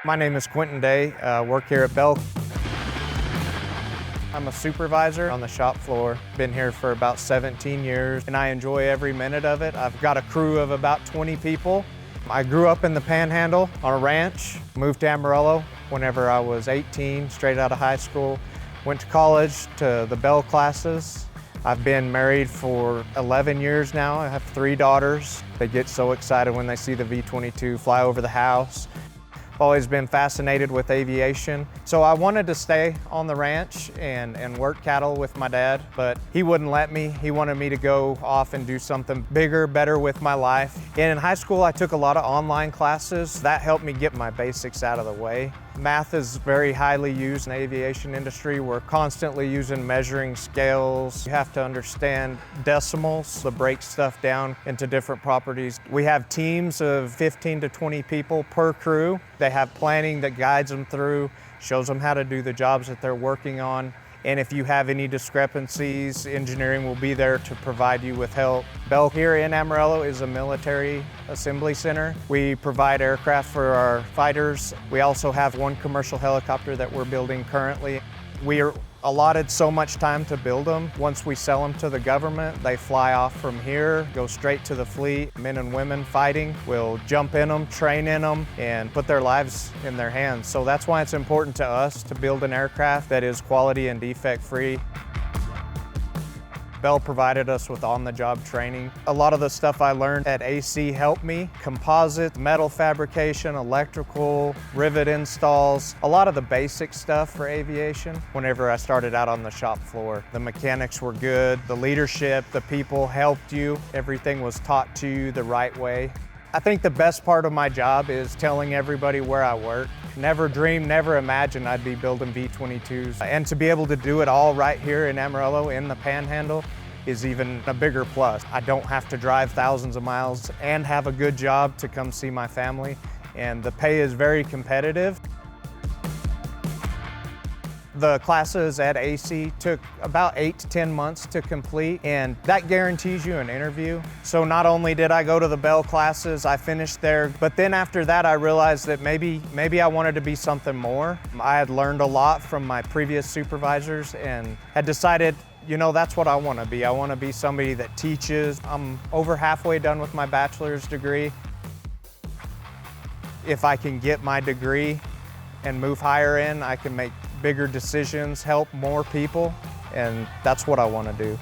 My name is Quinton Day, work here at Bell. I'm a supervisor on the shop floor. Been here for about 17 years and I enjoy every minute of it. I've got a crew of about 20 people. I grew up in the Panhandle on a ranch, moved to Amarillo whenever I was 18, straight out of high school. Went to college to the Bell classes. I've been married for 11 years now. I have 3 daughters. They get so excited when they see the V-22 fly over the house. I've always been fascinated with aviation. So I wanted to stay on the ranch and work cattle with my dad, but he wouldn't let me. He wanted me to go off and do something bigger, better with my life. And in high school, I took a lot of online classes. That helped me get my basics out of the way. Math is very highly used in the aviation industry. We're constantly using measuring scales. You have to understand decimals to break stuff down into different properties. We have teams of 15 to 20 people per crew. They have planning that guides them through, shows them how to do the jobs that they're working on. And if you have any discrepancies, engineering will be there to provide you with help. Bell here in Amarillo is a military assembly center. We provide aircraft for our fighters. We also have 1 commercial helicopter that we're building currently. We are allotted so much time to build them. Once we sell them to the government, they fly off from here, go straight to the fleet. Men and women fighting will jump in them, train in them, and put their lives in their hands. So that's why it's important to us to build an aircraft that is quality and defect-free. Bell provided us with on-the-job training. A lot of the stuff I learned at AC helped me. Composite, metal fabrication, electrical, rivet installs, a lot of the basic stuff for aviation. Whenever I started out on the shop floor, the mechanics were good, the leadership, the people helped you. Everything was taught to you the right way. I think the best part of my job is telling everybody where I work. Never dreamed, never imagined I'd be building V-22s. And to be able to do it all right here in Amarillo in the Panhandle is even a bigger plus. I don't have to drive thousands of miles and have a good job to come see my family. And the pay is very competitive. The classes at AC took about 8 to 10 months to complete, and that guarantees you an interview. So not only did I go to the Bell classes, I finished there, but then after that I realized that maybe I wanted to be something more. I had learned a lot from my previous supervisors and had decided, you know, that's what I want to be. I want to be somebody that teaches. I'm over halfway done with my bachelor's degree. If I can get my degree and move higher in, I can make bigger decisions, help more people, and that's what I want to do.